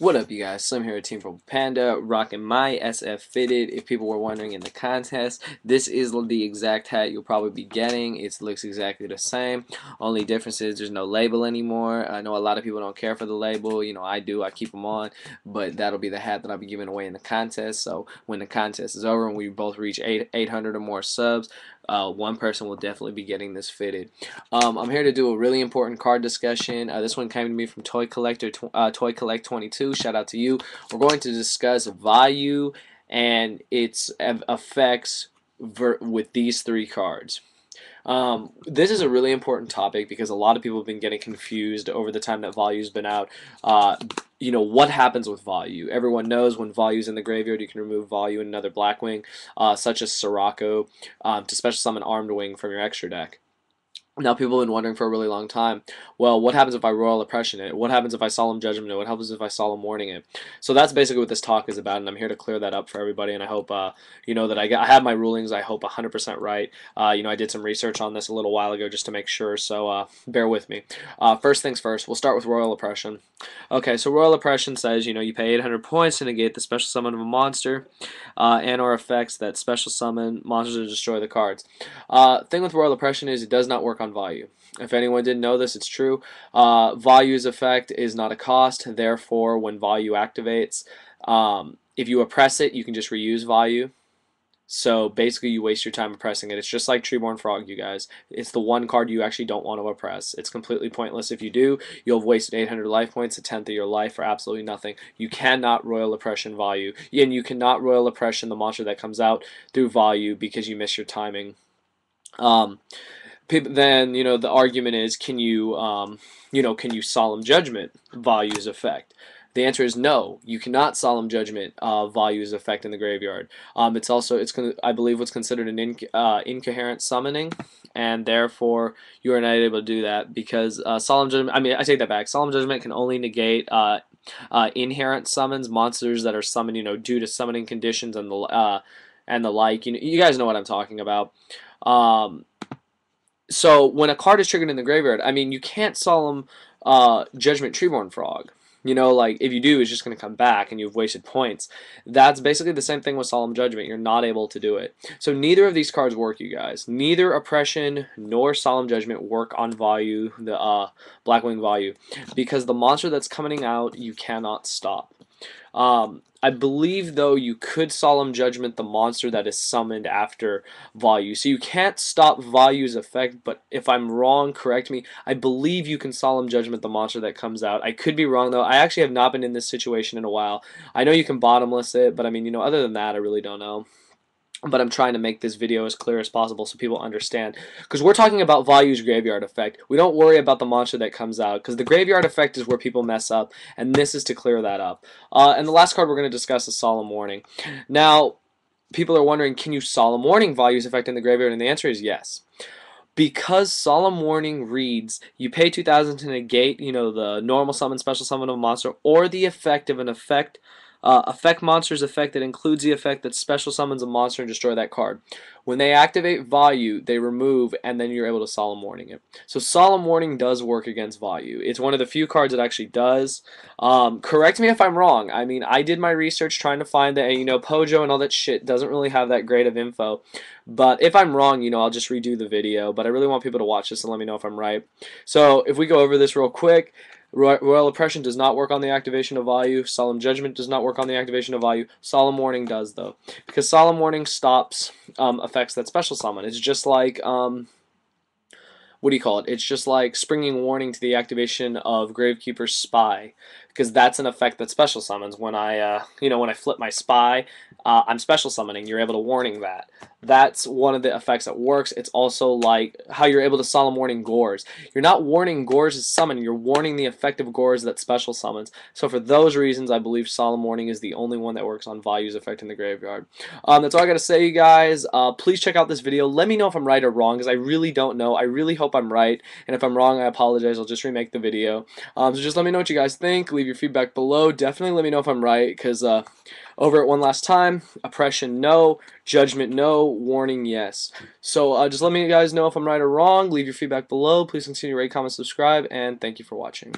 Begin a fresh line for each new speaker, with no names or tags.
What up, you guys? Slim here at SlimXTeampurplepanda, rocking my SF Fitted. If people were wondering in the contest, this is the exact hat you'll probably be getting. It looks exactly the same. Only difference is there's no label anymore. I know a lot of people don't care for the label. You know, I do. I keep them on. But that'll be the hat that I'll be giving away in the contest. So when the contest is over and we both reach 800 or more subs, one person will definitely be getting this fitted. I'm here to do a really important card discussion. This one came to me from Toy Collect 22. Shout out to you. We're going to discuss Vayu and its effects with these three cards. This is a really important topic because a lot of people have been getting confused over the time that Value's been out. You know, what happens with Vayu? Everyone knows when Value's in the graveyard, you can remove Vayu and another blackwing, such as Sirocco, to special summon Armed Wing from your extra deck. Now, people have been wondering for a really long time, well, what happens if I Royal Oppression it? What happens if I Solemn Judgment it? What happens if I Solemn Warning it? So that's basically what this talk is about, and I'm here to clear that up for everybody, and I hope, you know, that I have my rulings, I hope 100% right. You know, I did some research on this a little while ago just to make sure, so bear with me. First things first, we'll start with Royal Oppression. Okay, so Royal Oppression says, you know, you pay 800 points to negate the special summon of a monster, and or effects that special summon monsters to destroy the cards. Thing with Royal Oppression is it does not work on Vayu. If anyone didn't know this, it's true. Vayu's effect is not a cost, therefore when Vayu activates, if you oppress it, you can just reuse Vayu. So basically you waste your time oppressing it. It's just like Treeborn Frog, you guys. It's the one card you actually don't want to oppress. It's completely pointless if you do. You'll have wasted 800 life points, a tenth of your life for absolutely nothing. You cannot Royal Oppression Vayu. And you cannot Royal Oppression the monster that comes out through Vayu because you miss your timing. Then, you know, the argument is, can you Solemn Judgment Vayu's effect? The answer is no. You cannot Solemn Judgment Vayu's effect in the graveyard. I believe what's considered an incoherent summoning, and therefore you are not able to do that because Solemn Judgment. I mean, I take that back. Solemn Judgment can only negate inherent summons, monsters that are summoned, you know, due to summoning conditions and the like. You know, you guys know what I'm talking about. So when a card is triggered in the graveyard, I mean, you can't Solemn Judgment Treeborn Frog. You know, like, if you do, it's just going to come back and you've wasted points. That's basically the same thing with Solemn Judgment. You're not able to do it. So neither of these cards work, you guys. Neither Oppression nor Solemn Judgment work on Vayu, the Blackwing Vayu, because the monster that's coming out, you cannot stop. I believe, though, you could Solemn Judgment the monster that is summoned after Vayu. So you can't stop Vayu's effect, but if I'm wrong, correct me. I believe you can Solemn Judgment the monster that comes out. I could be wrong, though. I actually have not been in this situation in a while. I know you can bottomless it, but I mean, you know, other than that, I really don't know. But I'm trying to make this video as clear as possible so people understand. Because we're talking about Vayu's graveyard effect. We don't worry about the monster that comes out, because the graveyard effect is where people mess up, and this is to clear that up. And the last card we're going to discuss is Solemn Warning. Now, people are wondering, can you Solemn Warning Vayu's effect in the graveyard? And the answer is yes. Because Solemn Warning reads, you pay 2,000 to negate, you know, the normal summon, special summon of a monster, or the effect of an effect monster's effect that includes the effect that special summons a monster and destroy that card. When they activate Vayu, they remove, and then you're able to Solemn Warning it. So Solemn Warning does work against Vayu. It's one of the few cards that actually does. Correct me if I'm wrong. I mean, I did my research trying to find that, you know, Pojo and all that shit doesn't really have that great of info. But if I'm wrong, you know, I'll just redo the video. But I really want people to watch this and let me know if I'm right. So if we go over this real quick, Royal Oppression does not work on the activation of Vayu. Solemn Judgment does not work on the activation of Vayu. Solemn Warning does, though. Because Solemn Warning stops effects that special summon. It's just like, what do you call it? It's just like Springing Warning to the activation of Gravekeeper's Spy. Because that's an effect that special summons. When I, you know, when I flip my Spy, I'm special summoning. You're able to warning that. That's one of the effects that works. It's also like how you're able to Solemn Warning Gores. You're not warning Gores' summon. You're warning the effect of Gores that special summons. So for those reasons, I believe Solemn Warning is the only one that works on Vayu's effect in the graveyard. That's all I got to say, you guys. Please check out this video. Let me know if I'm right or wrong, because I really don't know. I really hope I'm right. And if I'm wrong, I apologize. I'll just remake the video. So just let me know what you guys think. Leave your feedback below. Definitely let me know if I'm right, because over it one last time, Oppression no, Judgment no, Warning yes. So just let me guys know if I'm right or wrong. Leave your feedback below. Please continue to rate, comment, subscribe, and thank you for watching.